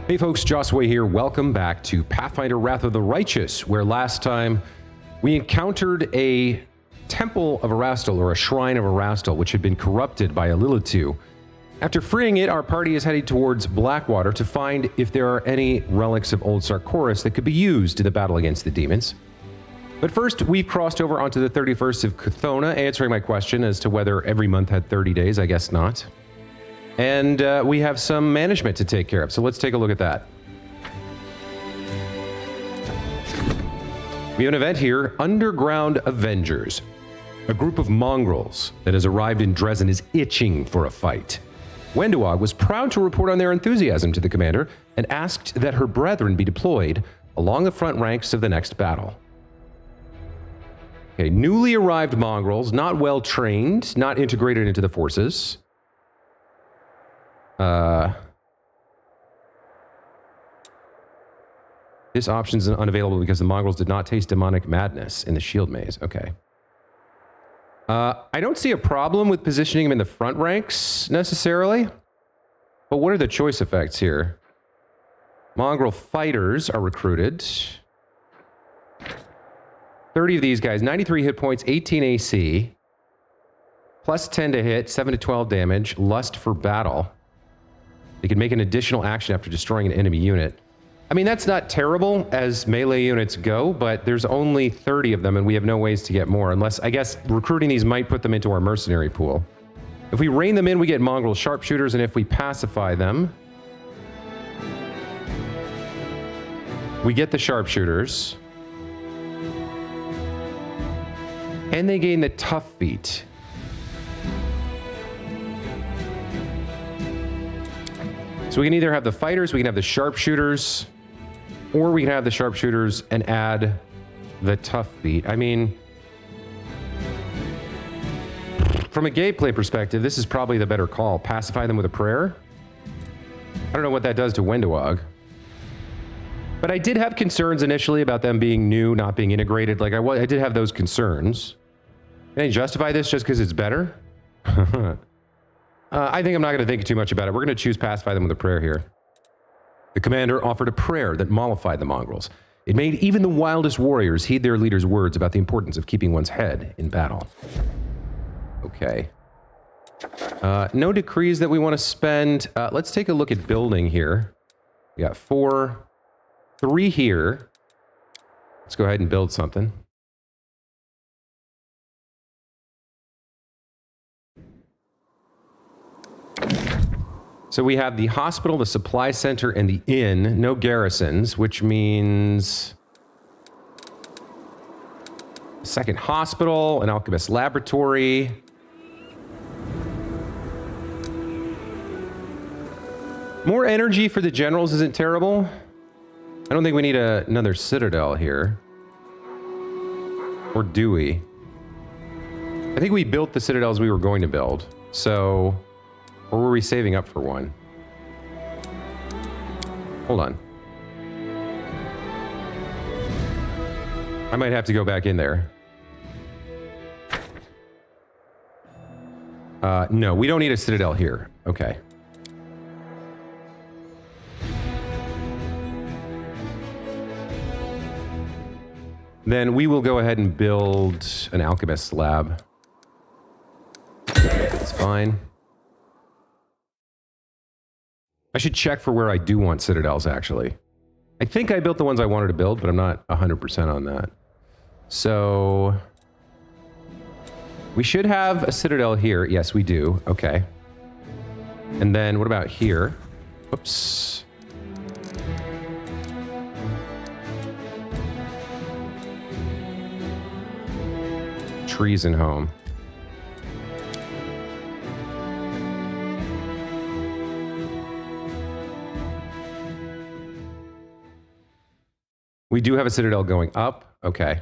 Hey folks, Josway here. Welcome back to Pathfinder Wrath of the Righteous, where last time we encountered a temple of Erastil, or a shrine of Erastil, which had been corrupted by Alilitu. After freeing it, our party is heading towards Blackwater to find if there are any relics of Old Sarkoris that could be used in the battle against the demons. But first, we've crossed over onto the 31st of Chthona, answering my question as to whether every month had 30 days. I guess not. And we have some management to take care of, so let's take a look at that. We have an event here, Underground Avengers. A group of mongrels that has arrived in Dresden is itching for a fight. Wenduog was proud to report on their enthusiasm to the commander and asked that her brethren be deployed along the front ranks of the next battle. Okay, newly arrived mongrels, not well trained, not integrated into the forces. This option is unavailable because the mongrels did not taste demonic madness in the shield maze. Okay. I don't see a problem with positioning them in the front ranks, necessarily. But what are the choice effects here? Mongrel fighters are recruited. 30 of these guys, 93 hit points, 18 AC. Plus 10 to hit, 7 to 12 damage, lust for battle. They can make an additional action after destroying an enemy unit. I mean, that's not terrible as melee units go, but there's only 30 of them and we have no ways to get more, unless, I guess, recruiting these might put them into our mercenary pool. If we rein them in, we get mongrel sharpshooters, and if we pacify them, we get the sharpshooters. And they gain the tough feat. So we can either have the fighters, we can have the sharpshooters, or we can have the sharpshooters and add the tough feat. I mean, from a gameplay perspective, this is probably the better call. Pacify them with a prayer. I don't know what that does to Wenduog. But I did have concerns initially about them being new, not being integrated. Like, I did have those concerns. Can I justify this just because it's better? I think I'm not going to think too much about it. We're going to choose pacify them with a prayer here. The commander offered a prayer that mollified the mongrels. It made even the wildest warriors heed their leader's words about the importance of keeping one's head in battle. Okay. No decrees that we want to spend. Let's take a look at building here. We got 3 here. Let's go ahead and build something. So we have the hospital, the supply center, and the inn. No garrisons, which means a second hospital, an alchemist laboratory. More energy for the generals isn't terrible. I don't think we need another citadel here. Or do we? I think we built the citadels we were going to build. So... or were we saving up for one? Hold on. I might have to go back in there. No, we don't need a citadel here. Okay. Then we will go ahead and build an alchemist lab. That's fine. I should check for where I do want citadels, actually. I think I built the ones I wanted to build, but I'm not 100% on that. So... we should have a citadel here. Yes, we do. Okay. And then what about here? Whoops. Trees and home. We do have a citadel going up. Okay.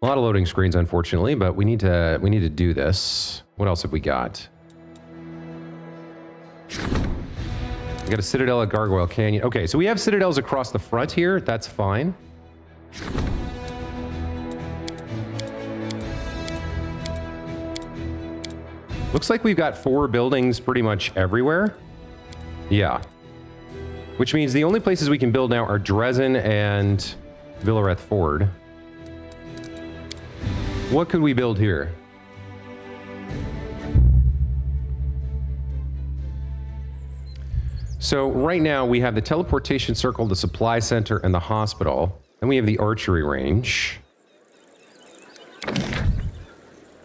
A lot of loading screens, unfortunately, but we need to do this. What else have we got? We got a citadel at Gargoyle Canyon. Okay, so we have citadels across the front here. That's fine. Looks like we've got 4 buildings pretty much everywhere. Yeah. Which means the only places we can build now are Dresden and Villareth Ford. What could we build here? So right now we have the teleportation circle, the supply center, and the hospital. Then we have the archery range.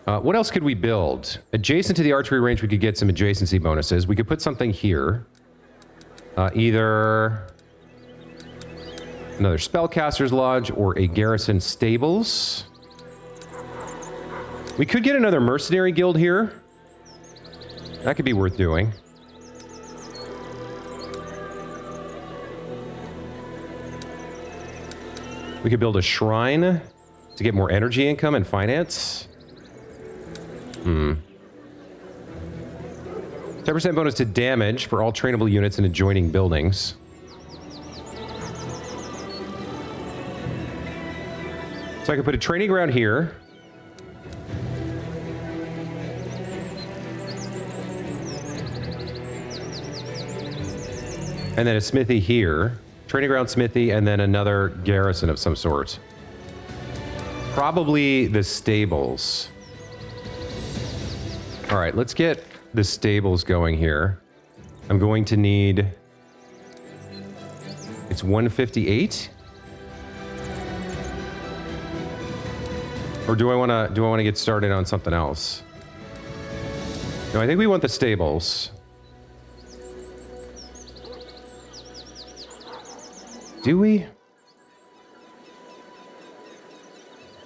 What else could we build? Adjacent to the archery range, we could get some adjacency bonuses. We could put something here. Either another spellcaster's lodge or a garrison stables. We could get another mercenary guild here. That could be worth doing. We could build a shrine to get more energy income and finance. 10% bonus to damage for all trainable units in adjoining buildings. So I could put a training ground here. And then a smithy here. Training ground smithy, and then another garrison of some sort. Probably the stables. All right, let's get the stables going here. I'm going to need... It's 158? Or do I want to get started on something else? No, I think we want the stables. Do we?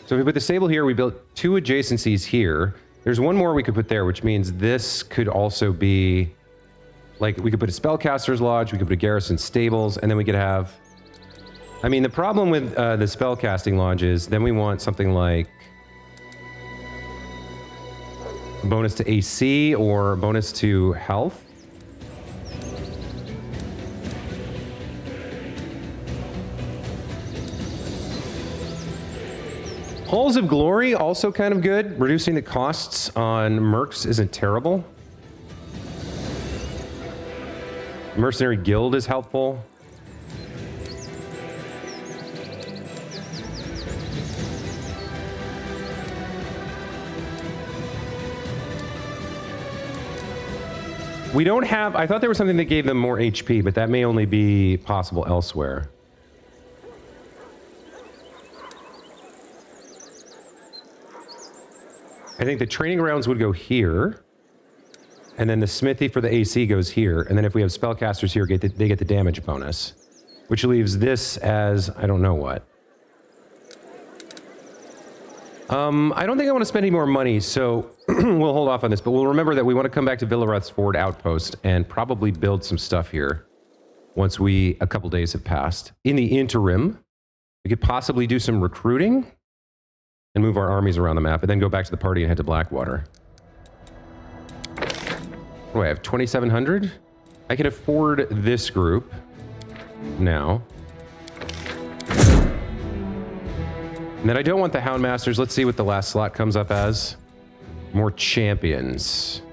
So if we put the stable here, we built 2 adjacencies here. There's one more we could put there, which means this could also be... Like, we could put a spellcaster's lodge, we could put a garrison stables, and then we could have... I mean, the problem with the spellcasting lodge is then we want something like... bonus to AC or bonus to health. Halls of Glory, also kind of good. Reducing the costs on mercs isn't terrible. Mercenary Guild is helpful. We don't have... I thought there was something that gave them more HP, but that may only be possible elsewhere. I think the training grounds would go here, and then the smithy for the AC goes here, and then if we have spellcasters here, they get the damage bonus, which leaves this as I don't know what. I don't think I want to spend any more money, so we'll hold off on this, but we'll remember that we want to come back to Villareth's Ford Outpost and probably build some stuff here once a couple days have passed. In the interim, we could possibly do some recruiting and move our armies around the map, and then go back to the party and head to Blackwater. What do I have, 2,700? I can afford this group now. And then I don't want the Houndmasters. Let's see what the last slot comes up as. More champions.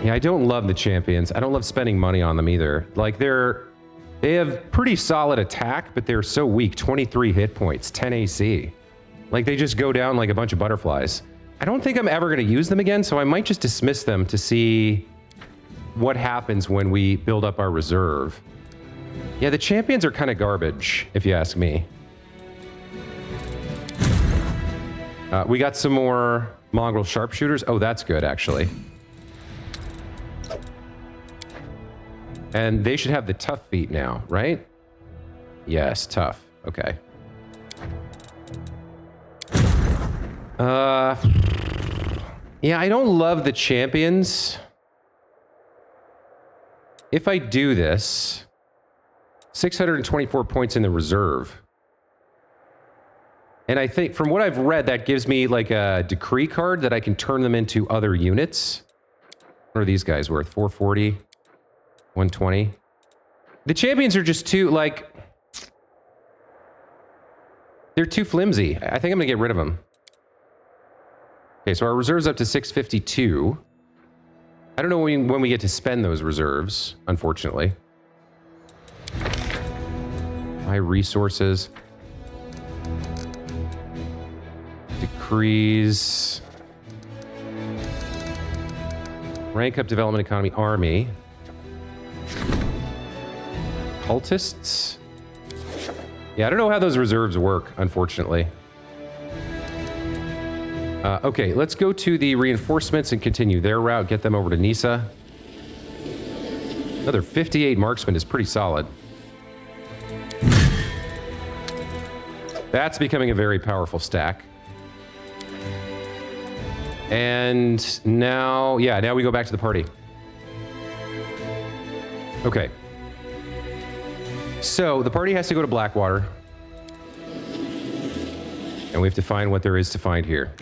Yeah, I don't love the champions. I don't love spending money on them either. Like, they have pretty solid attack, but they're so weak. 23 hit points, 10 AC. Like, they just go down like a bunch of butterflies. I don't think I'm ever going to use them again, so I might just dismiss them to see what happens when we build up our reserve. Yeah, the champions are kind of garbage, if you ask me. We got some more mongrel sharpshooters. Oh, that's good, actually. And they should have the tough feat now, right? Yes, tough. Okay. Yeah, I don't love the champions. If I do this, 624 points in the reserve. And I think, from what I've read, that gives me like a decree card that I can turn them into other units. What are these guys worth? 440, 120. The champions are just too, like... They're too flimsy. I think I'm gonna get rid of them. Okay, so our reserves up to 652. I don't know when we get to spend those reserves, unfortunately. My resources. Decrees. Rank up development economy army. Cultists? Yeah, I don't know how those reserves work, unfortunately. Okay, let's go to the reinforcements and continue their route. Get them over to Nisa. Another 58 marksman is pretty solid. That's becoming a very powerful stack. And now, yeah, now we go back to the party. Okay. So the party has to go to Blackwater. And we have to find what there is to find here.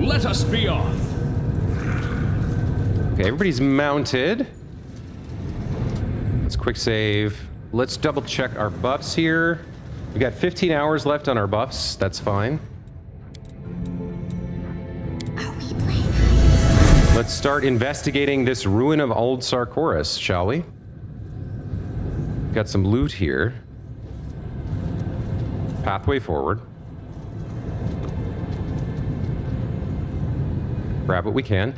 Let us be off. Okay, everybody's mounted. Let's quick save. Let's double check our buffs here. We got 15 hours left on our buffs. That's fine. Are we playing? Let's start investigating this ruin of old Sarkoris, shall we? Got some loot here. Pathway forward. Grab what we can.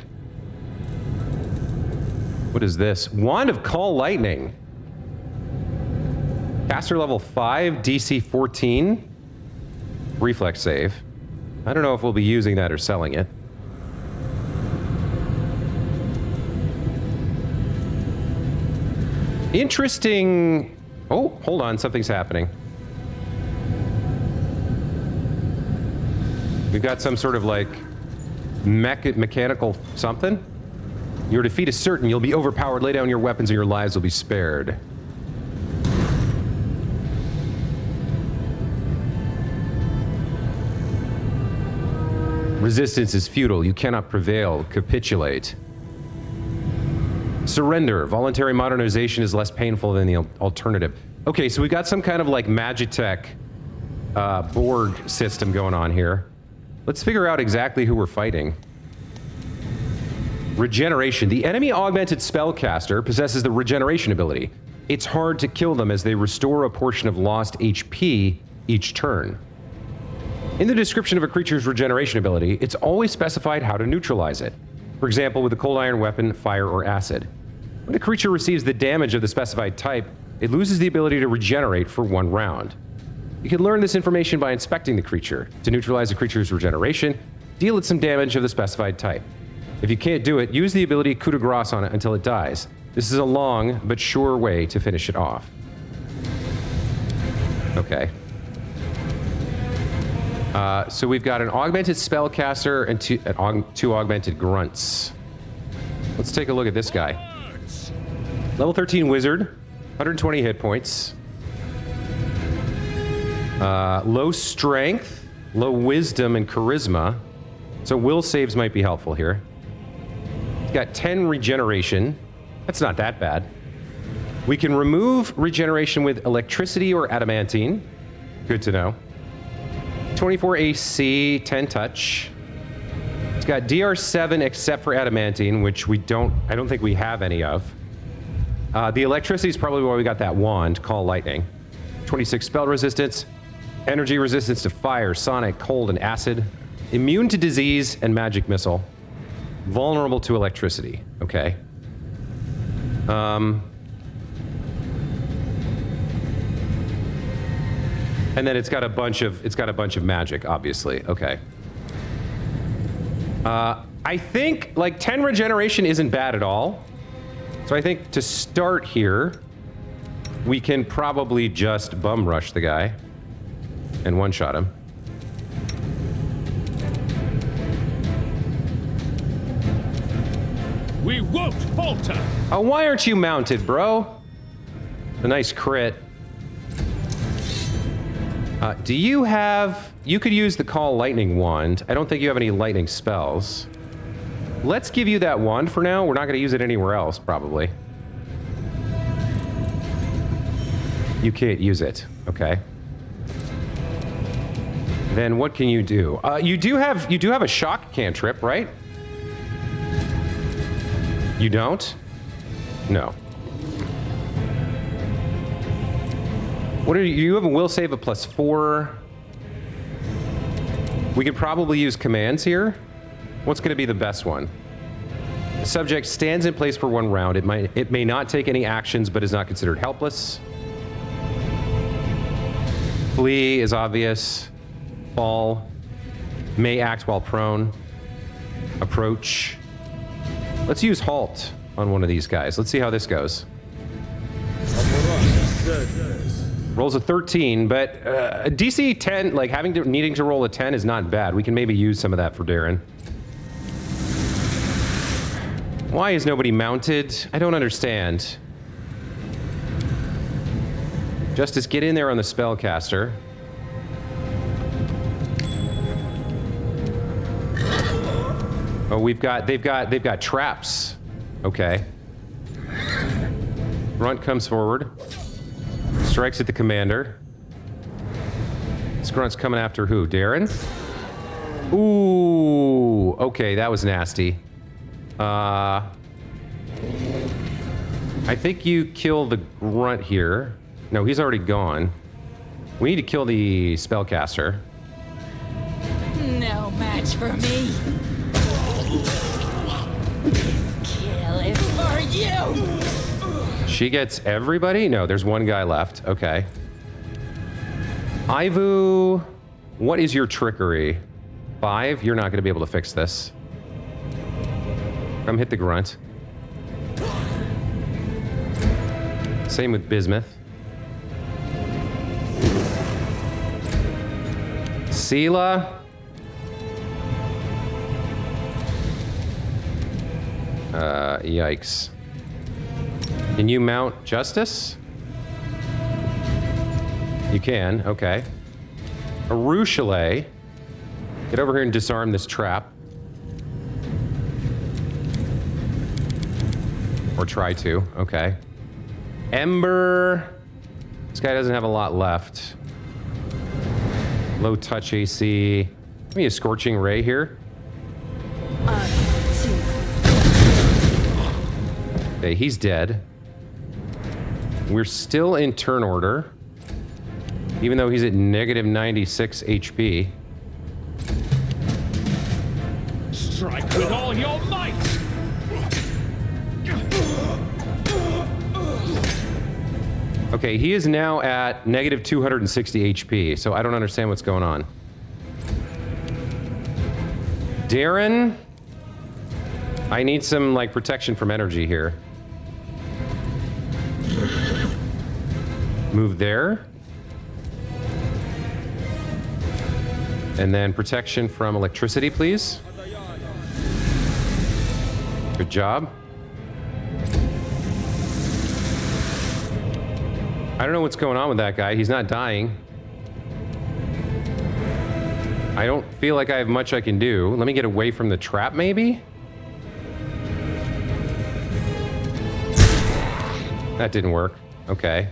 What is this? Wand of Call Lightning. Caster level 5, DC 14. Reflex save. I don't know if we'll be using that or selling it. Interesting. Oh, hold on. Something's happening. We've got some sort of like mechanical something. Your defeat is certain. You'll be overpowered. Lay down your weapons and your lives will be spared. Resistance is futile. You cannot prevail. Capitulate. Surrender. Voluntary modernization is less painful than the alternative. Okay, so we got some kind of like Magitech Borg system going on here. Let's figure out exactly who we're fighting. Regeneration. The enemy augmented spellcaster possesses the regeneration ability. It's hard to kill them as they restore a portion of lost HP each turn. In the description of a creature's regeneration ability, it's always specified how to neutralize it. For example, with a cold iron weapon, fire, or acid. When a creature receives the damage of the specified type, it loses the ability to regenerate for 1 round. You can learn this information by inspecting the creature. To neutralize a creature's regeneration, deal it some damage of the specified type. If you can't do it, use the ability coup de grace on it until it dies. This is a long but sure way to finish it off. Okay. So we've got an augmented spellcaster and two augmented grunts. Let's take a look at this guy. Level 13 wizard, 120 hit points. Low strength, low wisdom, and charisma. So will saves might be helpful here. He's got 10 regeneration. That's not that bad. We can remove regeneration with electricity or adamantine. Good to know. 24 AC, 10 touch. It's got DR7 except for adamantine, which I don't think we have any of. The electricity is probably why we got that wand, Call Lightning. 26 spell resistance. Energy resistance to fire, sonic, cold, and acid. Immune to disease and magic missile. Vulnerable to electricity. Okay. And then it's got a bunch of magic, obviously. Okay. I think like 10 regeneration isn't bad at all. So I think to start here, we can probably just bum rush the guy and one-shot him. We won't falter. Oh, why aren't you mounted, bro? A nice crit. Do you have... You could use the Call Lightning Wand. I don't think you have any lightning spells. Let's give you that wand for now. We're not going to use it anywhere else, probably. You can't use it. Okay. Then what can you do? You do have a shock cantrip, right? You don't? No. What are you have a will save of +4. We could probably use commands here. What's going to be the best one? The subject stands in place for 1 round. It may not take any actions, but is not considered helpless. Flee is obvious. Fall. May act while prone. Approach. Let's use halt on one of these guys. Let's see how this goes. Rolls a 13, but a DC 10, like needing to roll a 10 is not bad. We can maybe use some of that for Darren. Why is nobody mounted? I don't understand. Justice, get in there on the spellcaster. Oh, they've got traps. Okay. Grunt comes forward. Strikes at the commander. This grunt's coming after who? Darren? Ooh, okay, that was nasty. I think you kill the grunt here. No, he's already gone. We need to kill the spellcaster. No match for me. This kill is for you. She gets everybody? No, there's one guy left. Okay. Ivu, what is your trickery? 5? You're not going to be able to fix this. Come hit the grunt. Same with Bismuth. Sela. Yikes. Can you mount Justice? You can, okay. Arushale. Get over here and disarm this trap. Or try to, okay. Ember. This guy doesn't have a lot left. Low touch AC. Give me a Scorching Ray here. Okay, he's dead. We're still in turn order. Even though he's at negative 96 HP. Strike with all your might! Okay, he is now at negative 260 HP, so I don't understand what's going on. Darren, I need some, like, protection from energy here. Move there. And then protection from electricity, please. Good job. I don't know what's going on with that guy. He's not dying. I don't feel like I have much I can do. Let me get away from the trap, maybe? That didn't work. Okay.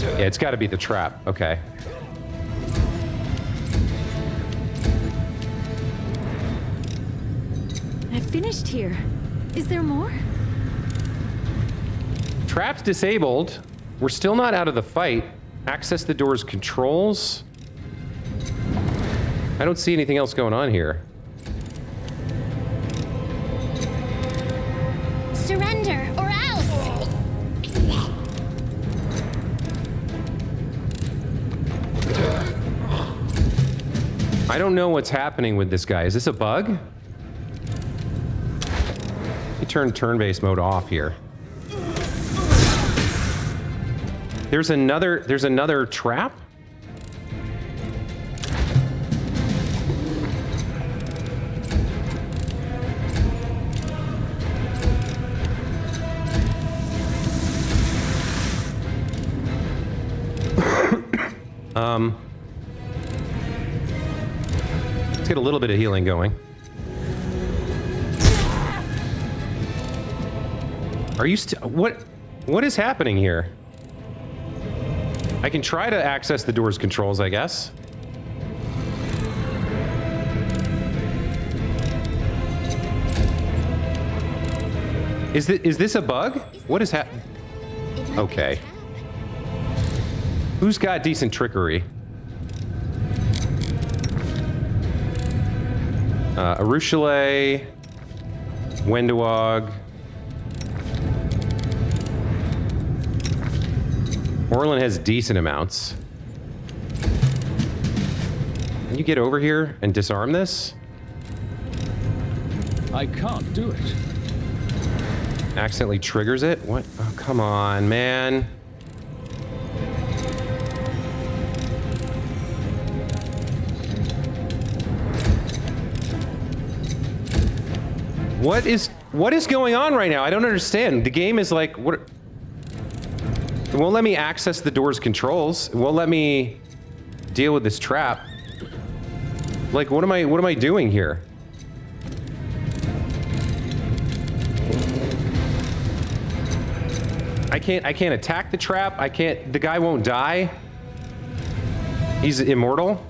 Yeah, it's got to be the trap. Okay. I finished here. Is there more? Trap's disabled. We're still not out of the fight. Access the door's controls. I don't see anything else going on here. Surrender or else. I don't know what's happening with this guy. Is this a bug? You turn turn-based mode off here. There's another trap? Let's get a little bit of healing going. Are you still... What is happening here? I can try to access the door's controls, I guess. Is this a bug? What is happening? Okay. Who's got decent trickery? Arushale, Wendawag. Orlin has decent amounts. Can you get over here and disarm this? I can't do it. Accidentally triggers it? What? Oh, come on, man. What is going on right now? I don't understand. The game is like, what? It won't let me access the door's controls. It won't let me deal with this trap. Like, what am I doing here? I can't attack the trap. The guy won't die. He's immortal.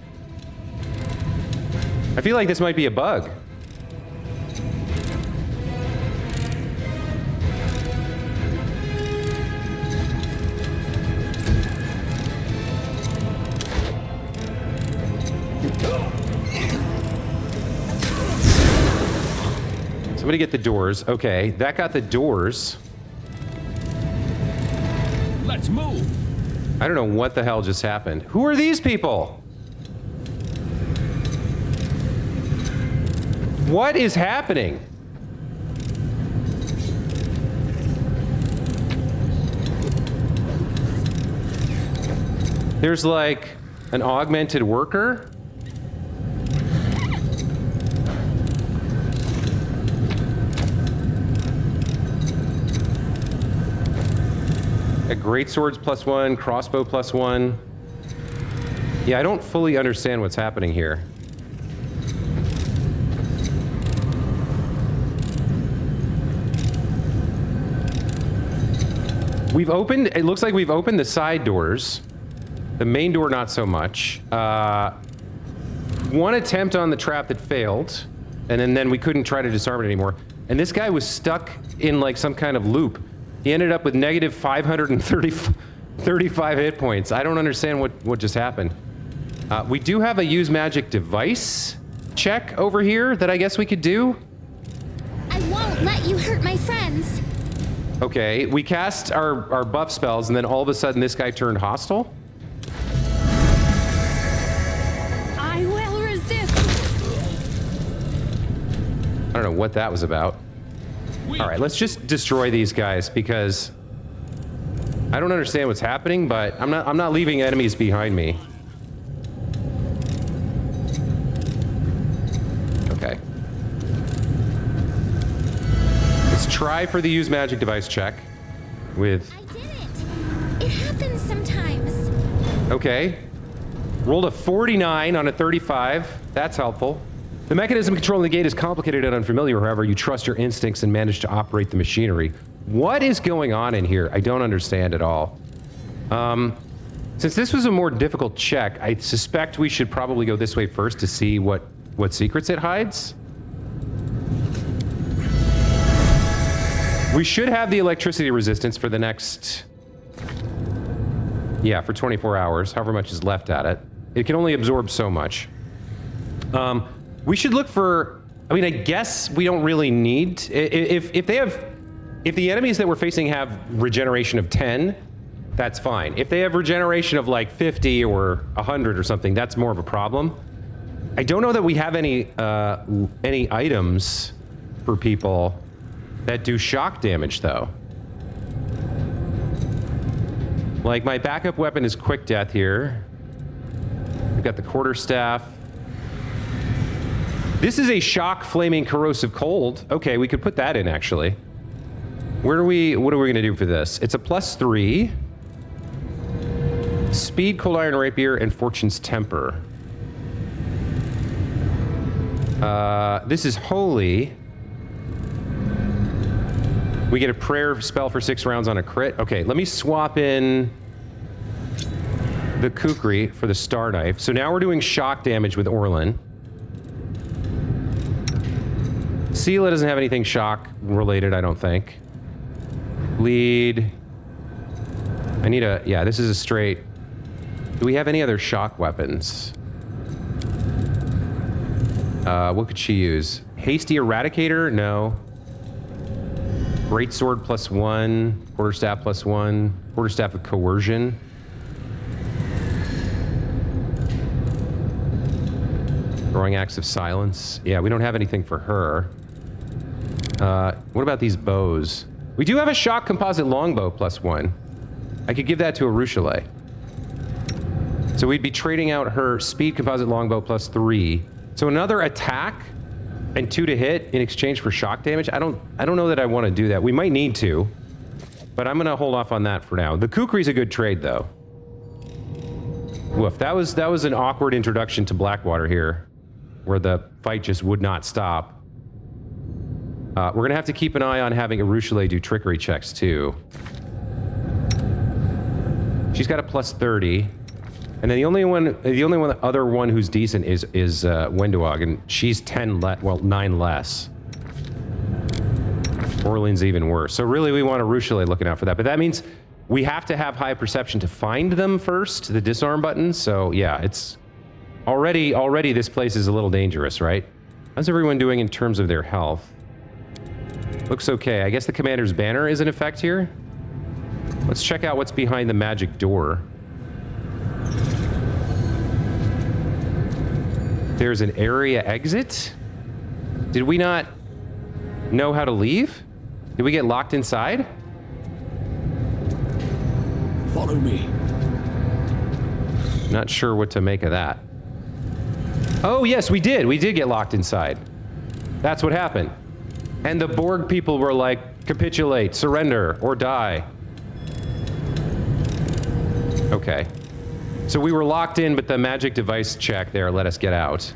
I feel like this might be a bug. Somebody get the doors. Okay, that got the doors. Let's move. I don't know what the hell just happened. Who are these people? What is happening? There's like an augmented worker. A great swords +1, crossbow +1. Yeah, I don't fully understand what's happening here. It looks like we've opened the side doors. The main door, not so much. One attempt on the trap that failed, and then we couldn't try to disarm it anymore. And this guy was stuck in like some kind of loop. He ended up with negative 535 hit points. I don't understand what just happened. We do have a use magic device check over here that I guess we could do. I won't let you hurt my friends. Okay, we cast our buff spells, and then all of a sudden this guy turned hostile. I will resist. I don't know what that was about. All right, let's just destroy these guys because I don't understand what's happening, but I'm not leaving enemies behind me. Okay. Let's try for the use magic device check with... I did it. It happens sometimes. Okay. Rolled a 49 on a 35. That's helpful. The mechanism controlling the gate is complicated and unfamiliar. However, you trust your instincts and manage to operate the machinery. What is going on in here? I don't understand at all. Since this was a more difficult check, I suspect we should probably go this way first to see what secrets it hides. We should have the electricity resistance for the next... Yeah, for 24 hours, however much is left at it. It can only absorb so much. We should look for... I mean, I guess we don't really need... If the enemies that we're facing have regeneration of 10, that's fine. If they have regeneration of like 50 or 100 or something, that's more of a problem. I don't know that we have any items for people that do shock damage, though. Like, my backup weapon is quick death here. We've got the quarterstaff. This is a shock flaming corrosive cold. Okay, we could put that in, actually. What are we gonna do for this? It's a +3. Speed, Cold Iron Rapier, and Fortune's Temper. This is Holy. We get a prayer spell for 6 rounds on a crit. Okay, let me swap in the Kukri for the Star Knife. So now we're doing shock damage with Orlin. Sela doesn't have anything shock related, I don't think. Lead. I need a... Yeah, this is a straight... Do we have any other shock weapons? What could she use? Hasty Eradicator? No. Greatsword +1. Quarterstaff +1. Quarterstaff of Coercion. Throwing Axe of Silence. Yeah, we don't have anything for her. What about these bows? We do have a shock composite longbow +1. I could give that to Arushale. So we'd be trading out her speed composite longbow +3. So another attack and 2 to hit in exchange for shock damage. I don't know that I want to do that. We might need to, but I'm gonna hold off on that for now. The Kukri's a good trade though. Woof, that was an awkward introduction to Blackwater here, where the fight just would not stop. We're gonna have to keep an eye on having Arushale do trickery checks too. She's got a +30. And then the only other one who's decent is Wenduog, and she's 9 less. Orlin's even worse. So really we want Arushale looking out for that. But that means we have to have high perception to find them first, the disarm buttons. So yeah, it's already this place is a little dangerous, right? How's everyone doing in terms of their health? Looks okay. I guess the commander's banner is in effect here. Let's check out what's behind the magic door. There's an area exit? Did we not know how to leave? Did we get locked inside? Follow me. Not sure what to make of that. Oh, yes, we did. We did get locked inside. That's what happened. And the Borg people were like, capitulate, surrender, or die. Okay. So we were locked in, but the magic device check there let us get out.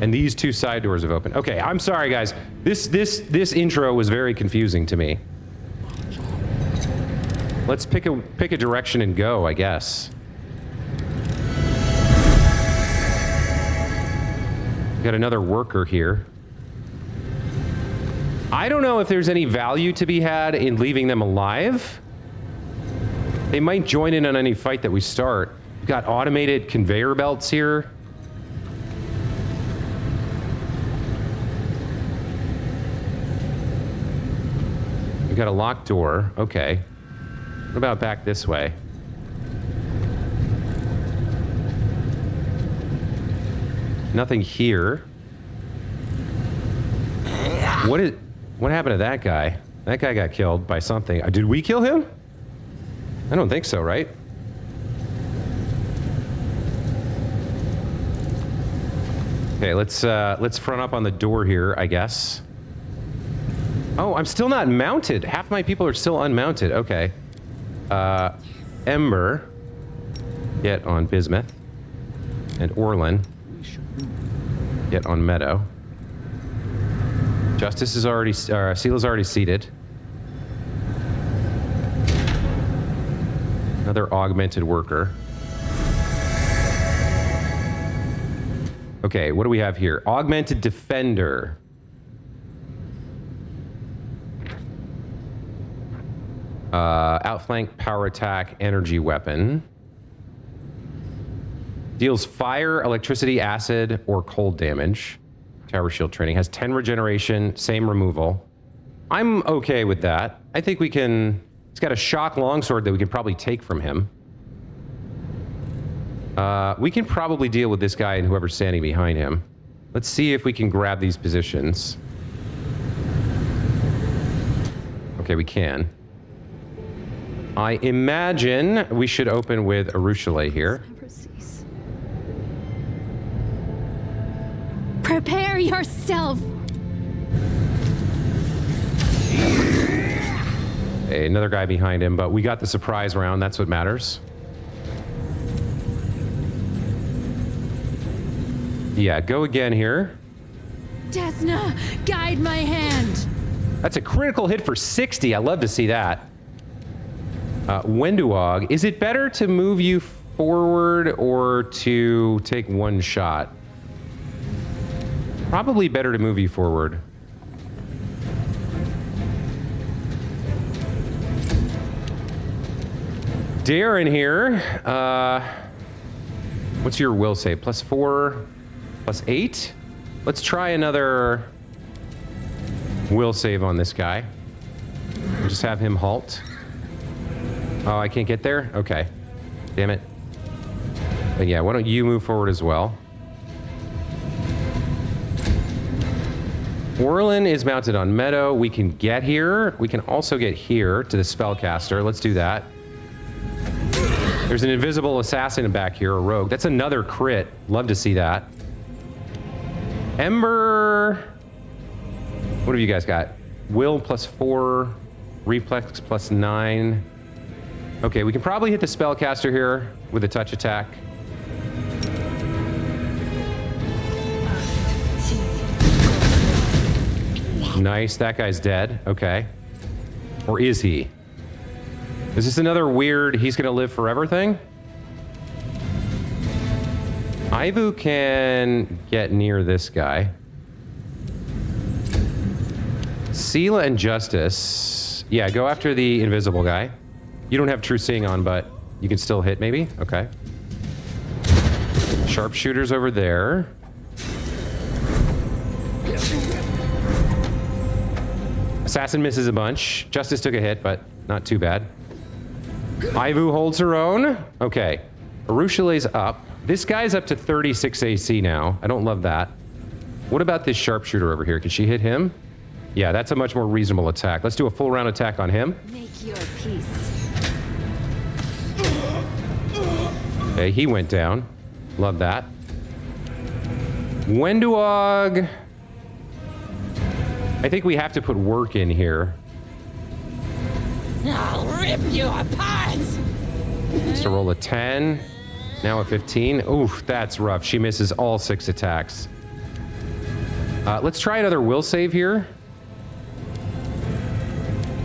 And these 2 side doors have opened. Okay, I'm sorry, guys. This intro was very confusing to me. Let's pick a direction and go, I guess. Got another worker here. I don't know if there's any value to be had in leaving them alive. They might join in on any fight that we start. We've got automated conveyor belts here. We've got a locked door. Okay. What about back this way? Nothing here. What happened to that guy? That guy got killed by something. Did we kill him? I don't think so, right? Okay, let's front up on the door here, I guess. Oh, I'm still not mounted. Half my people are still unmounted. Okay. Ember. Get on Bismuth. And Orlin. Get on Meadow. Justice is already... Sela's already seated. Another augmented worker. Okay, what do we have here? Augmented Defender. Outflank, power attack, energy weapon. Deals fire, electricity, acid, or cold damage. Tower shield training. Has 10 regeneration, same removal. I'm okay with that. I think we can... It's got a shock longsword that we can probably take from him. We can probably deal with this guy and whoever's standing behind him. Let's see if we can grab these positions. Okay, we can. I imagine we should open with Arushale here. Prepare yourself. Okay, another guy behind him, but we got the surprise round. That's what matters. Yeah, go again here. Desna, guide my hand. That's a critical hit for 60. I love to see that. Wenduog, is it better to move you forward or to take one shot? Probably better to move you forward. Darren here. What's your will save? +4, +8? Let's try another will save on this guy. We'll just have him halt. Oh, I can't get there? Okay. Damn it. But yeah, why don't you move forward as well? Orlin is mounted on Meadow. We can get here. We can also get here to the spellcaster. Let's do that. There's an invisible assassin back here, a rogue. That's another crit. Love to see that. Ember. What have you guys got? Will +4, reflex +9. Okay, we can probably hit the spellcaster here with a touch attack. Nice, that guy's dead. Okay. Or is he? Is this another weird he's gonna live forever thing? Ivu can get near this guy. Sela and Justice. Yeah, go after the invisible guy. You don't have true seeing on, but you can still hit maybe? Okay. Sharpshooters over there. Assassin misses a bunch. Justice took a hit, but not too bad. Ivu holds her own. Okay. Arushale's up. This guy's up to 36 AC now. I don't love that. What about this sharpshooter over here? Can she hit him? Yeah, that's a much more reasonable attack. Let's do a full round attack on him. Make your peace. Okay, he went down. Love that. Wenduog. I think we have to put work in here. I'll rip you apart! So roll a 10. Now a 15. Oof, that's rough. She misses all 6 attacks. Let's try another will save here.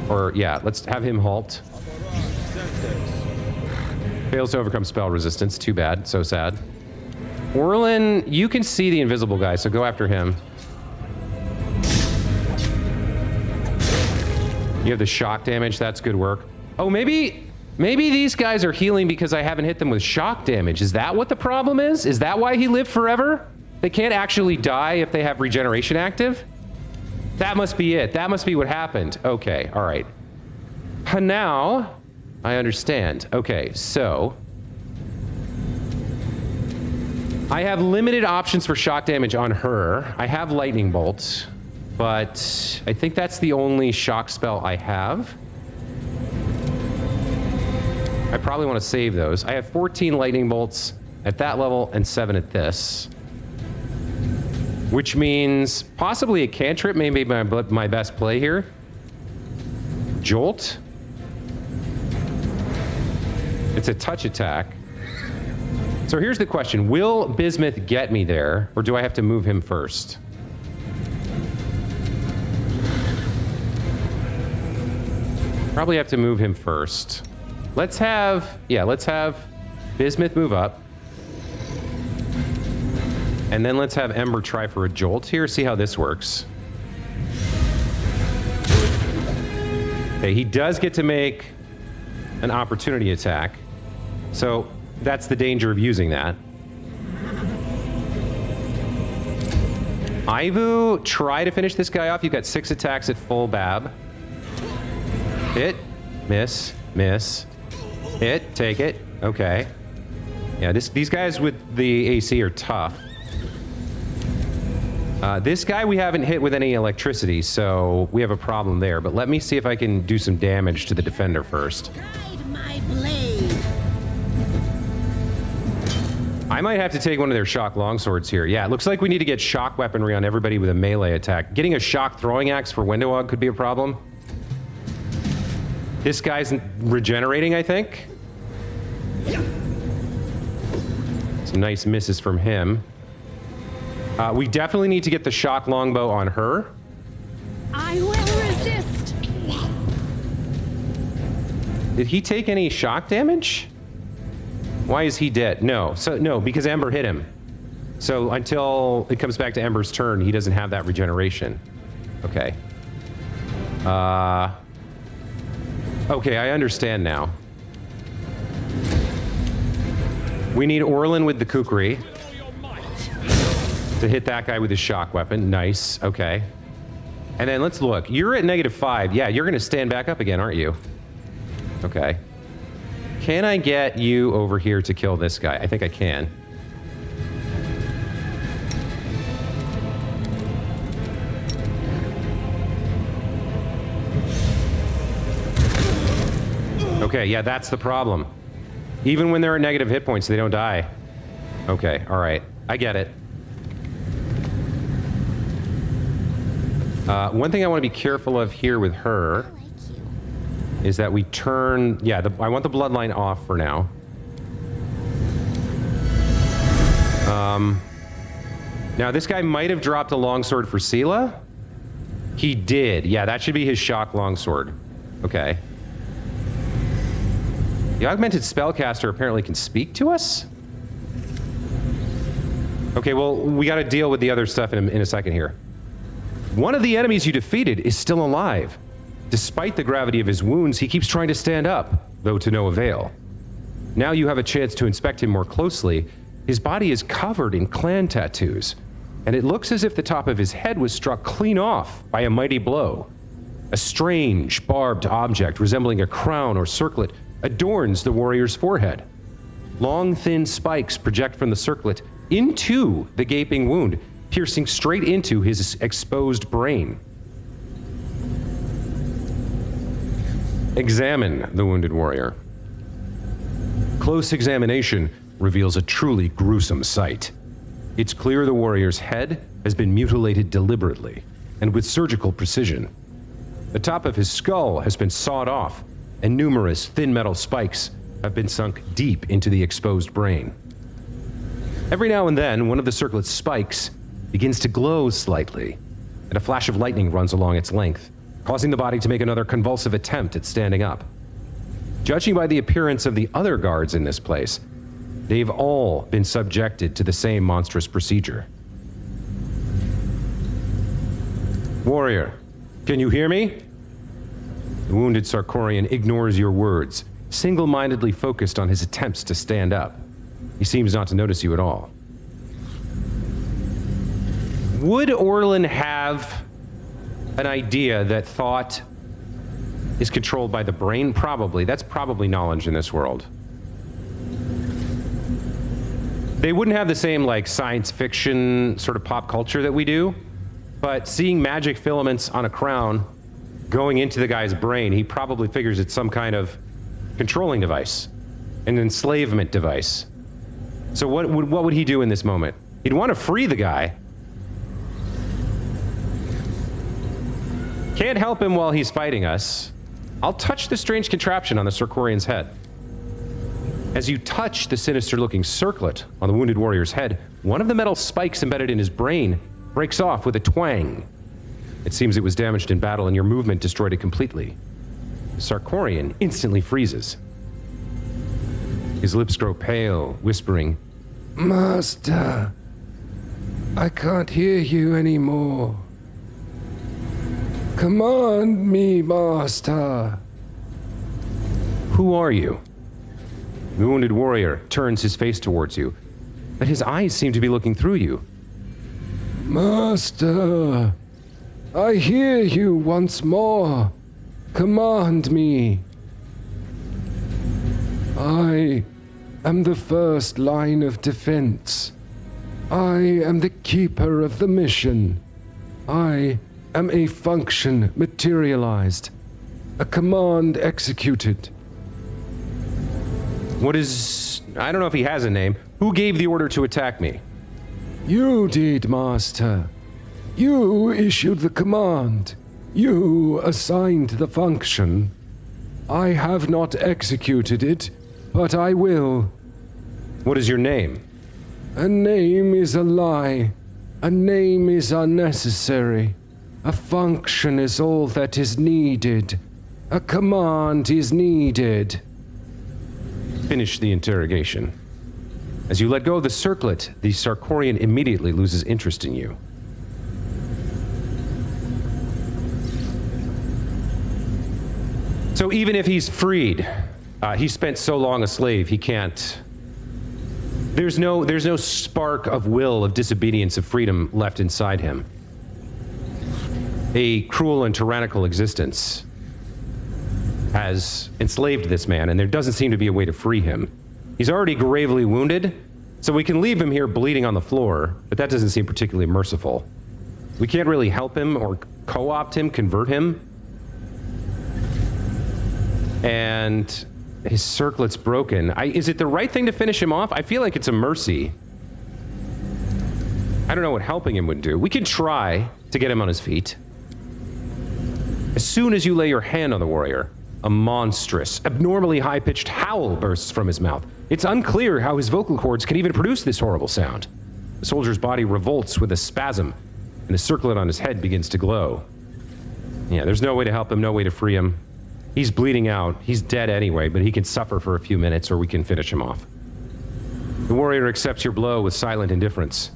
Or, yeah, let's have him halt. Fails to overcome spell resistance. Too bad. So sad. Orlin, you can see the invisible guy, so go after him. You have the shock damage. That's good work. Oh, maybe these guys are healing because I haven't hit them with shock damage. Is that what the problem is? Is that why he lived forever? They can't actually die if they have regeneration active? That must be it. That must be what happened. Okay, all right. Now, I understand. Okay, so I have limited options for shock damage on her. I have lightning bolt, but I think that's the only shock spell I have. I probably want to save those. I have 14 lightning bolts at that level and 7 at this. Which means possibly a cantrip may be my best play here. Jolt. It's a touch attack. So here's the question. Will Bismuth get me there, or do I have to move him first? Probably have to move him first. Let's have Bismuth move up. And then let's have Ember try for a jolt here, see how this works. Okay, he does get to make an opportunity attack. So that's the danger of using that. Ivu, try to finish this guy off. You've got 6 attacks at full Bab. Hit, miss, miss. Hit, take it. Okay. Yeah, these guys with the AC are tough. This guy we haven't hit with any electricity, so we have a problem there. But let me see if I can do some damage to the defender first. Guide my blade. I might have to take one of their shock longswords here. Yeah, it looks like we need to get shock weaponry on everybody with a melee attack. Getting a shock throwing axe for Wenduog could be a problem. This guy's regenerating, I think. Some nice misses from him. We definitely need to get the shock longbow on her. I will resist. Did he take any shock damage? Why is he dead? No. No, because Ember hit him. So until it comes back to Ember's turn, he doesn't have that regeneration. Okay. Okay, I understand now. We need Orlin with the kukri to hit that guy with his shock weapon. Nice. Okay. And then let's look. You're at -5. Yeah, you're going to stand back up again, aren't you? Okay. Can I get you over here to kill this guy? I think I can. Okay, yeah, that's the problem. Even when they're at negative hit points, they don't die. Okay, all right. I get it. One thing I want to be careful of here with her is that we turn... Yeah, I want the bloodline off for now. Now, this guy might have dropped a longsword for Sela. He did. Yeah, that should be his shock longsword. Okay. The augmented spellcaster apparently can speak to us? Okay, well, we got to deal with the other stuff in a second here. One of the enemies you defeated is still alive. Despite the gravity of his wounds, he keeps trying to stand up, though to no avail. Now you have a chance to inspect him more closely. His body is covered in clan tattoos, and it looks as if the top of his head was struck clean off by a mighty blow. A strange, barbed object resembling a crown or circlet adorns the warrior's forehead. Long, thin spikes project from the circlet into the gaping wound, piercing straight into his exposed brain. Examine the wounded warrior. Close examination reveals a truly gruesome sight. It's clear the warrior's head has been mutilated deliberately and with surgical precision. The top of his skull has been sawed off, and numerous thin metal spikes have been sunk deep into the exposed brain. Every now and then, one of the circlet's spikes begins to glow slightly, and a flash of lightning runs along its length, causing the body to make another convulsive attempt at standing up. Judging by the appearance of the other guards in this place, they've all been subjected to the same monstrous procedure. Warrior, can you hear me? The wounded Sarkorian ignores your words, single-mindedly focused on his attempts to stand up. He seems not to notice you at all. Would Orlin have an idea that thought is controlled by the brain? Probably. That's probably knowledge in this world. They wouldn't have the same, like, science fiction sort of pop culture that we do, but seeing magic filaments on a crown going into the guy's brain, he probably figures it's some kind of controlling device, an enslavement device. So what would he do in this moment? He'd want to free the guy. Can't help him while he's fighting us. I'll touch the strange contraption on the Sarkorian's head. As you touch the sinister-looking circlet on the wounded warrior's head, one of the metal spikes embedded in his brain breaks off with a twang. It seems it was damaged in battle and your movement destroyed it completely. The Sarkorian instantly freezes. His lips grow pale, whispering, "Master, I can't hear you anymore. Command me, Master." Who are you? The wounded warrior turns his face towards you, but his eyes seem to be looking through you. "Master, I hear you once more. Command me." "I am the first line of defense. I am the keeper of the mission. I am a function materialized, a command executed." What is... I don't know if he has a name. Who gave the order to attack me? "You did, Master. You issued the command. You assigned the function. I have not executed it, but I will." What is your name? "A name is a lie. A name is unnecessary. A function is all that is needed. A command is needed. Finish the interrogation. As you let go of the circlet, the Sarkorian immediately loses interest in you. So even if he's freed, he spent so long a slave, he can't... There's no spark of will, of disobedience, of freedom left inside him. A cruel and tyrannical existence has enslaved this man, and there doesn't seem to be a way to free him. He's already gravely wounded, so we can leave him here bleeding on the floor, but that doesn't seem particularly merciful. We can't really help him or co-opt him, convert him. And his circlet's broken. Is it the right thing to finish him off? I feel like it's a mercy. I don't know what helping him would do. We can try to get him on his feet. As soon as you lay your hand on the warrior, a monstrous, abnormally high-pitched howl bursts from his mouth. It's unclear how his vocal cords can even produce this horrible sound. The soldier's body revolts with a spasm, and the circlet on his head begins to glow. Yeah, there's no way to help him, no way to free him. He's bleeding out. He's dead anyway, but he can suffer for a few minutes or we can finish him off. The warrior accepts your blow with silent indifference.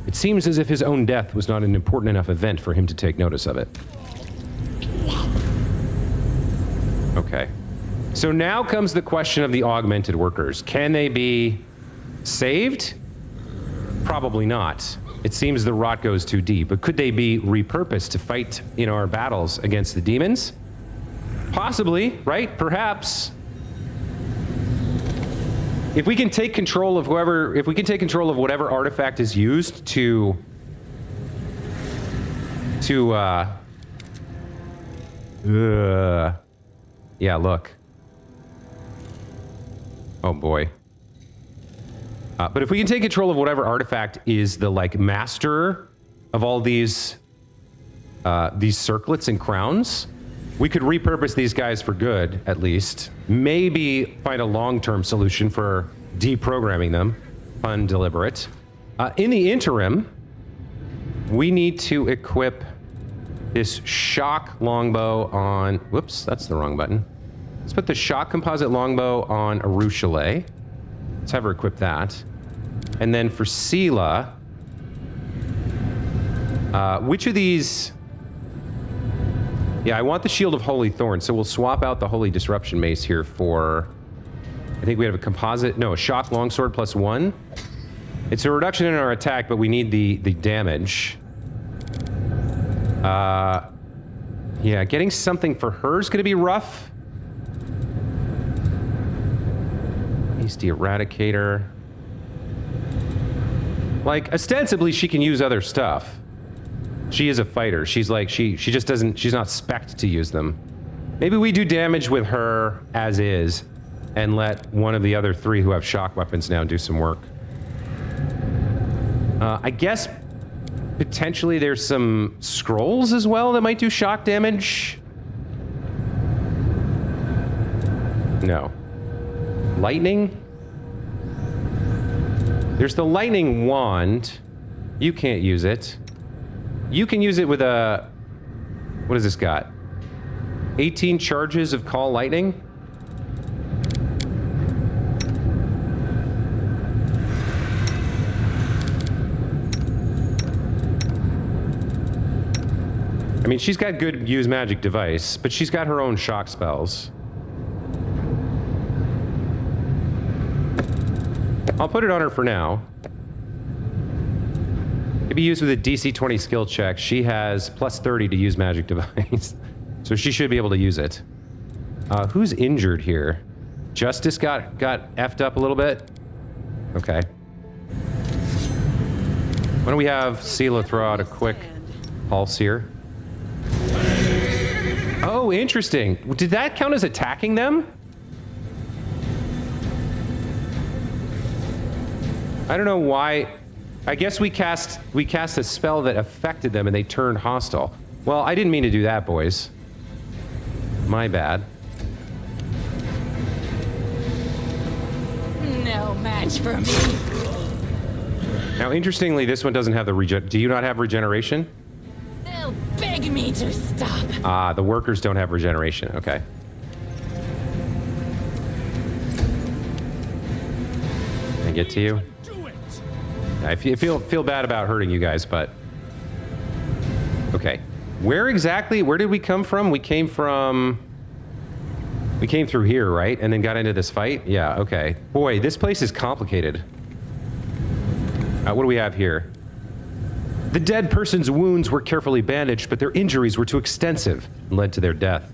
It seems as if his own death was not an important enough event for him to take notice of it. Okay. So now comes the question of the augmented workers. Can they be saved? Probably not. It seems the rot goes too deep, but could they be repurposed to fight in our battles against the demons? Possibly, right? Perhaps. If we can take control of whatever artifact is used to yeah, look. Oh boy. But if we can take control of whatever artifact is the master of all these circlets and crowns, we could repurpose these guys for good, at least. Maybe find a long-term solution for deprogramming them, undeliberate. In the interim, we need to equip this shock longbow on... Whoops, that's the wrong button. Let's put the shock composite longbow on Arushale. Let's have her equip that. And then for Sela, which of these... Yeah, I want the Shield of Holy Thorn, so we'll swap out the Holy Disruption Mace here for... I think we have a composite... No, a Shock Longsword +1. It's a reduction in our attack, but we need the damage. Yeah, getting something for her is going to be rough. Hasty Eradicator. Ostensibly, she can use other stuff. She is a fighter. She's she just doesn't, she's not spec'd to use them. Maybe we do damage with her as is and let one of the other three who have shock weapons now do some work. I guess potentially there's some scrolls as well that might do shock damage. No. Lightning? There's the lightning wand. You can't use it. You can use it with a... What has this got? 18 charges of Call Lightning? I mean, she's got good use magic device, but she's got her own shock spells. I'll put it on her for now. It be used with a DC 20 skill check. She has +30 to use magic device, so she should be able to use it. Who's injured here? Justice got effed up a little bit? Okay. Why don't we have Sela throw out a quick pulse here? Oh, interesting. Did that count as attacking them? I don't know why. I guess we cast a spell that affected them and they turned hostile. Well, I didn't mean to do that, boys. My bad. No match for me. Now, interestingly, this one doesn't have the regen. Do you not have regeneration? They'll beg me to stop. Ah, the workers don't have regeneration. Okay. Can I get to you? Do it. I feel bad about hurting you guys, but okay. Where did we come from? We came through here, right? And then got into this fight? Yeah, okay. Boy, this place is complicated. What do we have here? The dead person's wounds were carefully bandaged, but their injuries were too extensive and led to their death.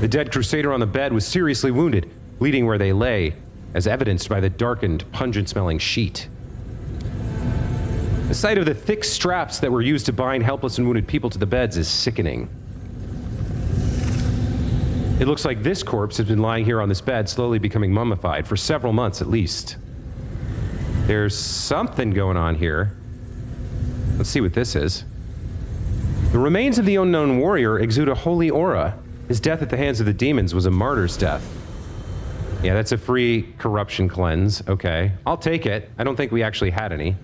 The dead crusader on the bed was seriously wounded, bleeding where they lay, as evidenced by the darkened, pungent-smelling sheet. The sight of the thick straps that were used to bind helpless and wounded people to the beds is sickening. It looks like this corpse has been lying here on this bed, slowly becoming mummified for several months at least. There's something going on here. Let's see what this is. The remains of the unknown warrior exude a holy aura. His death at the hands of the demons was a martyr's death. Yeah, that's a free corruption cleanse. Okay. I'll take it. I don't think we actually had any.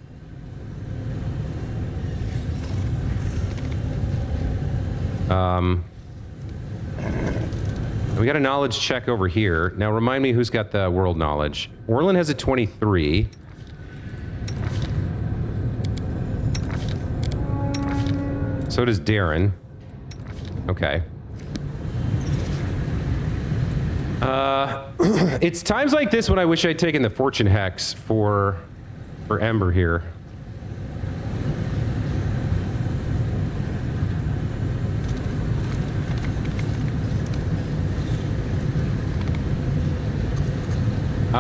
We got a knowledge check over here. Now remind me who's got the world knowledge. Orlin has a 23. So does Darren. Okay. It's times like this when I wish I'd taken the fortune hex for Ember here.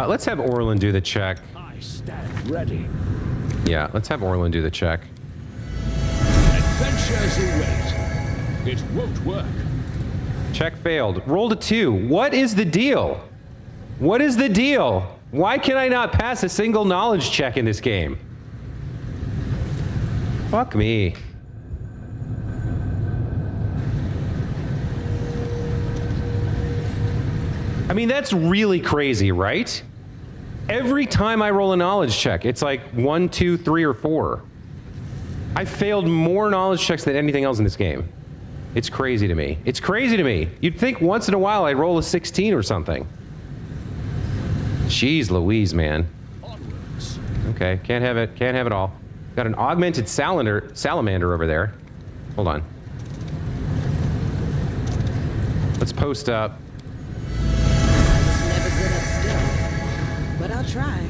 Let's have Orlin do the check. I stand ready. Yeah, let's have Orlin do the check. Adventures await. It won't work. Check failed. Rolled a 2. What is the deal? What is the deal? Why can I not pass a single knowledge check in this game? Fuck me. I mean, that's really crazy, right? Every time I roll a knowledge check, it's like 1, 2, 3, or 4. I failed more knowledge checks than anything else in this game. It's crazy to me. It's crazy to me. You'd think once in a while I'd roll a 16 or something. Jeez Louise, man. Onwards. Okay, can't have it. Can't have it all. Got an augmented salamander over there. Hold on. Let's post up. Never good at stealth, but I'll try.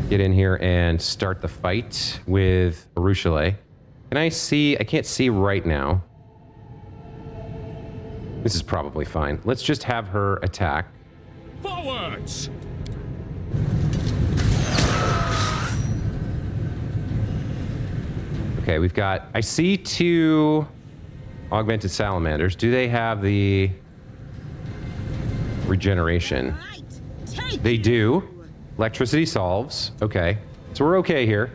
Get in here and start the fight with Arushale. Can I see? I can't see right now. This is probably fine. Let's just have her attack. Forwards. Okay, we've got... I see 2 augmented salamanders. Do they have the regeneration? They do. Electricity solves. Okay. So we're okay here.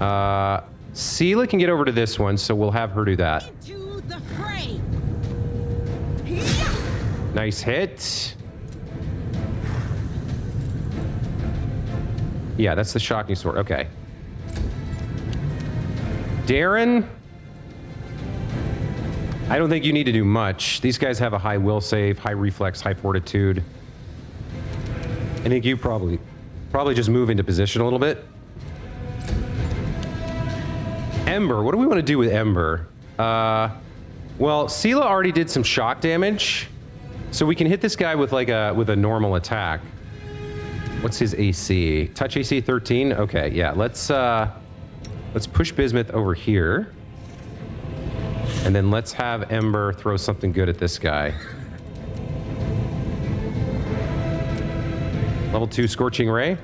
Sela can get over to this one, so we'll have her do that. Into the fray. Nice hit. Yeah, that's the shocking sword. Okay. Darren, I don't think you need to do much. These guys have a high will save, high reflex, high fortitude. I think you probably just move into position a little bit. Ember, what do we want to do with Ember? Well, Sela already did some shock damage, so we can hit this guy with like a normal attack. What's his AC? Touch AC 13? Okay, yeah, let's push Bismuth over here. And then let's have Ember throw something good at this guy. Level 2 Scorching Ray.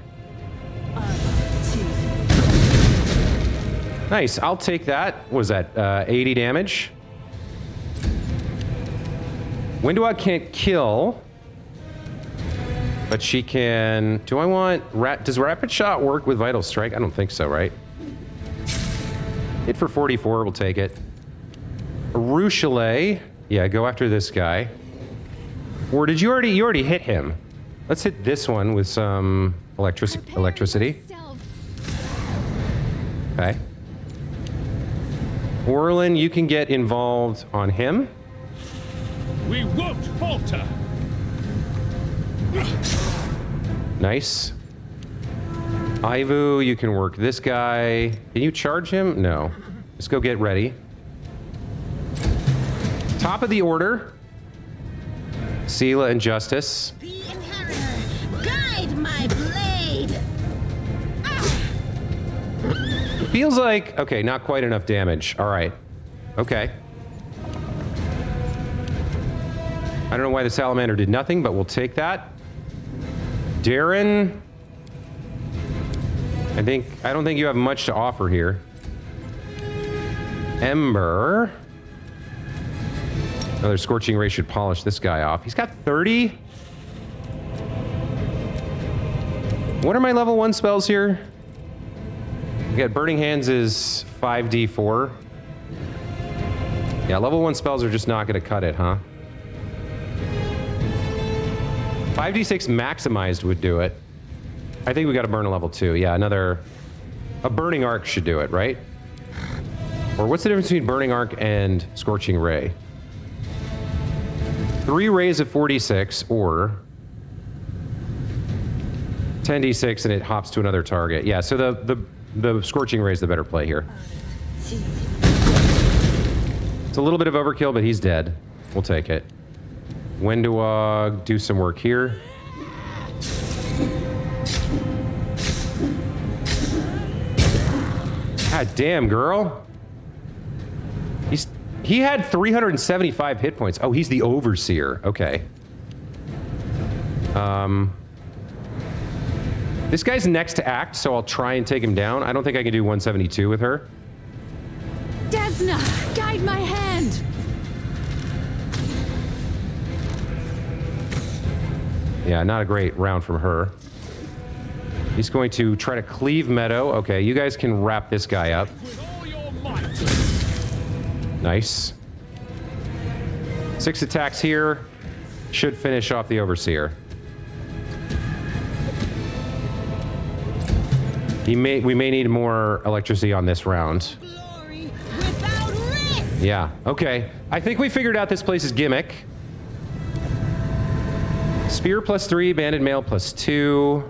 Nice, I'll take that. What was that, 80 damage? Windwalk can't kill, but she can... Do I want... Does Rapid Shot work with Vital Strike? I don't think so, right? Hit for 44, we'll take it. Arushale. Yeah, go after this guy. Or did you already hit him? Let's hit this one with some electricity. Okay. Orlin, you can get involved on him. We won't falter. Nice. Ivu, you can work this guy. Can you charge him? No. Let's go get ready. Top of the order. Sela and Justice. The inheritor, guide my blade. Feels like, okay, not quite enough damage. All right. Okay. I don't know why the salamander did nothing, but we'll take that. Darren. I don't think you have much to offer here. Ember. Another Scorching Ray should polish this guy off. He's got 30. What are my level 1 spells here? We got Burning Hands is 5d4. Yeah, level 1 spells are just not going to cut it, huh? 5d6 maximized would do it. I think we got to burn a level 2. Yeah, a Burning Arc should do it, right? Or what's the difference between Burning Arc and Scorching Ray? 3 rays of 4d6 or 10d6 and it hops to another target. Yeah, so the Scorching Ray is the better play here. It's a little bit of overkill, but he's dead. We'll take it. Wenduog, do some work here. God damn, girl. He had 375 hit points. Oh, he's the Overseer. Okay. This guy's next to act, so I'll try and take him down. I don't think I can do 172 with her. Desna, guide my hand. Yeah, not a great round from her. He's going to try to cleave Meadow. Okay, you guys can wrap this guy up. With all your might. Nice. 6 attacks here. Should finish off the Overseer. We may need more electricity on this round. Glory without risk. Yeah, okay. I think we figured out this place's gimmick. Spear +3, banded mail +2.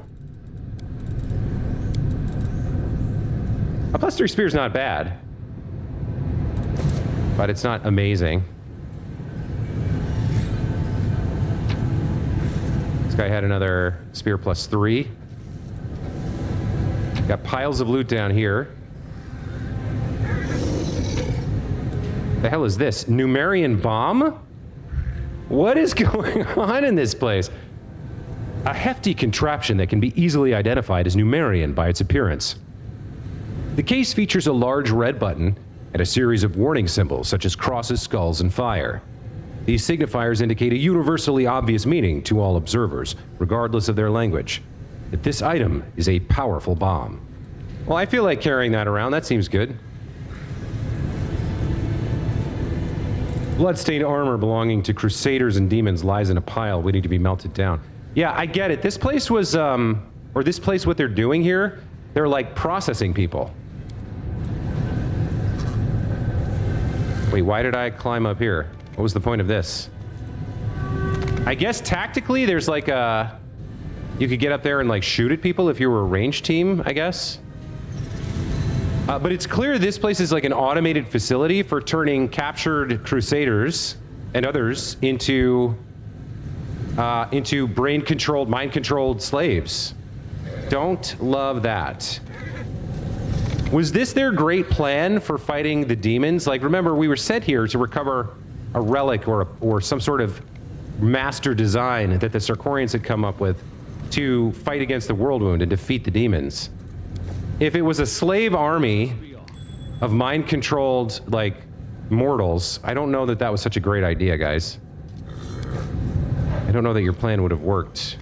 A +3 spear is not bad. But it's not amazing. This guy had another spear +3. Got piles of loot down here. The hell is this? Numerian bomb? What is going on in this place? A hefty contraption that can be easily identified as Numerian by its appearance. The case features a large red button and a series of warning symbols such as crosses, skulls, and fire. These signifiers indicate a universally obvious meaning to all observers, regardless of their language, that this item is a powerful bomb. Well, I feel like carrying that around. That seems good. Bloodstained armor belonging to crusaders and demons lies in a pile waiting to be melted down. Yeah, I get it. This place was, or this place, what they're doing here, they're like processing people. Wait, why did I climb up here? What was the point of this? I guess tactically there's like a... You could get up there and like shoot at people if you were a ranged team, I guess. But it's clear this place is like an automated facility for turning captured crusaders and others into brain-controlled, mind-controlled slaves. Don't love that. Was this their great plan for fighting the demons? Like, remember, we were sent here to recover a relic or some sort of master design that the Sarkorians had come up with to fight against the World Wound and defeat the demons. If it was a slave army of mind-controlled, like, mortals, I don't know that that was such a great idea, guys. I don't know that your plan would have worked.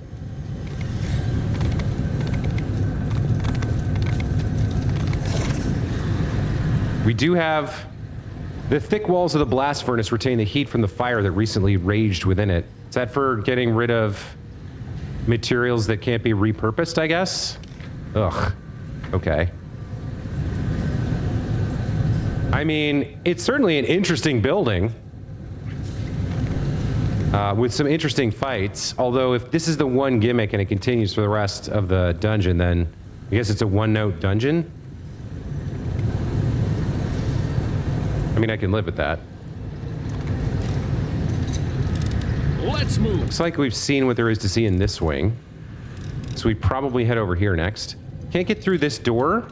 We do have... The thick walls of the blast furnace retain the heat from the fire that recently raged within it. Is that for getting rid of materials that can't be repurposed, I guess. Ugh. Okay. I mean, it's certainly an interesting building. With some interesting fights. Although if this is the one gimmick and it continues for the rest of the dungeon, then I guess it's a one-note dungeon. I mean, I can live with that. Let's move. Looks like we've seen what there is to see in this wing. So we probably head over here next. Can't get through this door.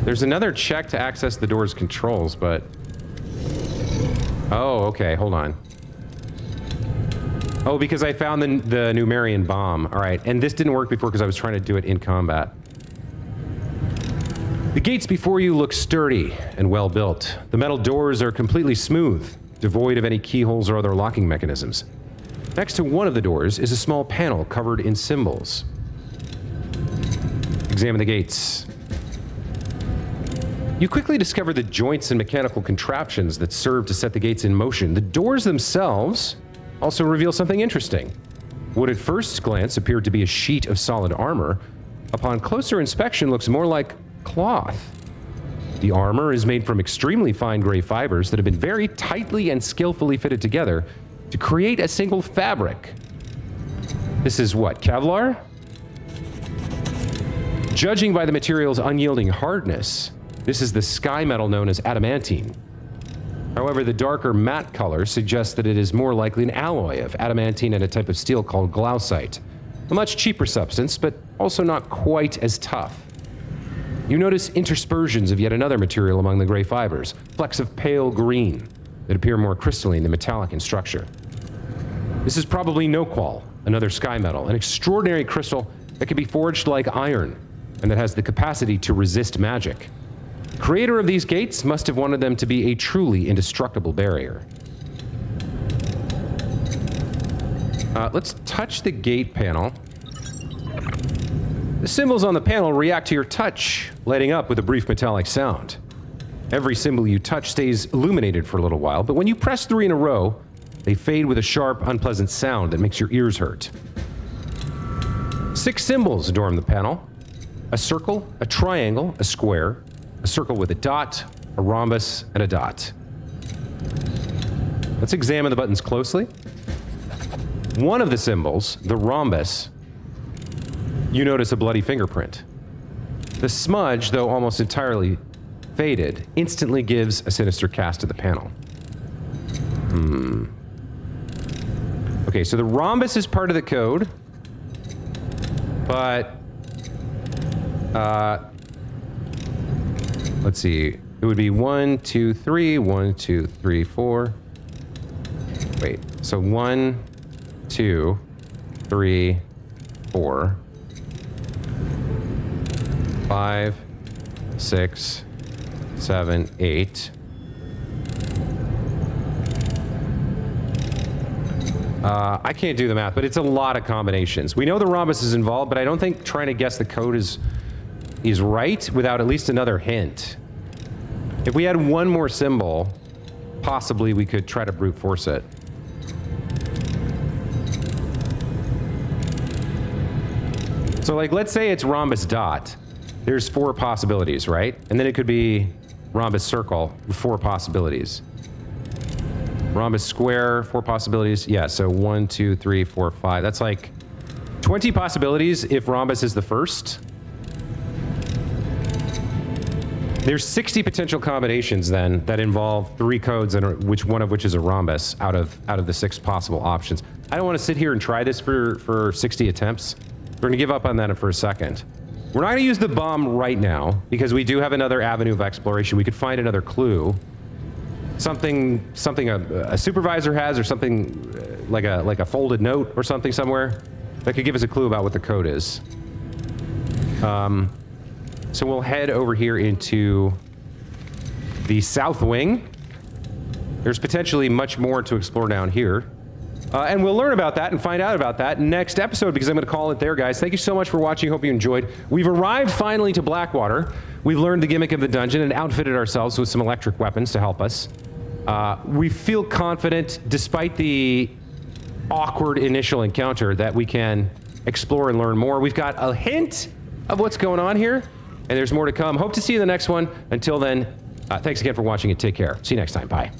There's another check to access the door's controls, but... Oh, okay, hold on. Oh, because I found the Numerian bomb. All right, and this didn't work before because I was trying to do it in combat. The gates before you look sturdy and well built. The metal doors are completely smooth, devoid of any keyholes or other locking mechanisms. Next to one of the doors is a small panel covered in symbols. Examine the gates. You quickly discover the joints and mechanical contraptions that serve to set the gates in motion. The doors themselves also reveal something interesting. What at first glance appeared to be a sheet of solid armor, upon closer inspection looks more like cloth. The armor is made from extremely fine gray fibers that have been very tightly and skillfully fitted together to create a single fabric. This is what, Kevlar? Judging by the material's unyielding hardness, this is the sky metal known as adamantine. However, the darker matte color suggests that it is more likely an alloy of adamantine and a type of steel called glaucite. A much cheaper substance, but also not quite as tough. You notice interspersions of yet another material among the gray fibers, flecks of pale green that appear more crystalline than metallic in structure. This is probably noqual, another sky metal, an extraordinary crystal that can be forged like iron and that has the capacity to resist magic. The creator of these gates must have wanted them to be a truly indestructible barrier. Let's touch the gate panel. The symbols on the panel react to your touch, lighting up with a brief metallic sound. Every symbol you touch stays illuminated for a little while, but when you press 3 in a row, they fade with a sharp, unpleasant sound that makes your ears hurt. 6 symbols adorn the panel. A circle, a triangle, a square, a circle with a dot, a rhombus, and a dot. Let's examine the buttons closely. One of the symbols, the rhombus, you notice a bloody fingerprint. The smudge, though almost entirely faded, instantly gives a sinister cast to the panel. Okay, so the rhombus is part of the code, but let's see. It would be 1, 2, 3, 1, 2, 3, 4. Wait, so 1, 2, 3, 4, 5, 6, 7, 8. I can't do the math, but it's a lot of combinations. We know the rhombus is involved, but I don't think trying to guess the code is right without at least another hint. If we had one more symbol, possibly we could try to brute force it. So like, let's say it's rhombus dot. There's 4 possibilities, right? And then it could be rhombus circle with 4 possibilities. Rhombus square, 4 possibilities. Yeah, so 1, 2, 3, 4, 5. That's like 20 possibilities if rhombus is the first. There's 60 potential combinations then that involve 3 codes, and one of which is a rhombus out of the 6 possible options. I don't want to sit here and try this for 60 attempts. We're gonna give up on that for a second. We're not gonna use the bomb right now because we do have another avenue of exploration. We could find another clue. Something a supervisor has, or something like a folded note or something somewhere that could give us a clue about what the code is. So we'll head over here into the south wing. There's potentially much more to explore down here. And we'll learn about that and find out about that next episode, because I'm going to call it there, guys. Thank you so much for watching. Hope you enjoyed. We've arrived finally to Blackwater. We've learned the gimmick of the dungeon and outfitted ourselves with some electric weapons to help us. We feel confident, despite the awkward initial encounter that we can explore and learn more. We've got a hint of what's going on here, and there's more to come. Hope to see you in the next one. Until then, thanks again for watching and take care. See you next time. Bye.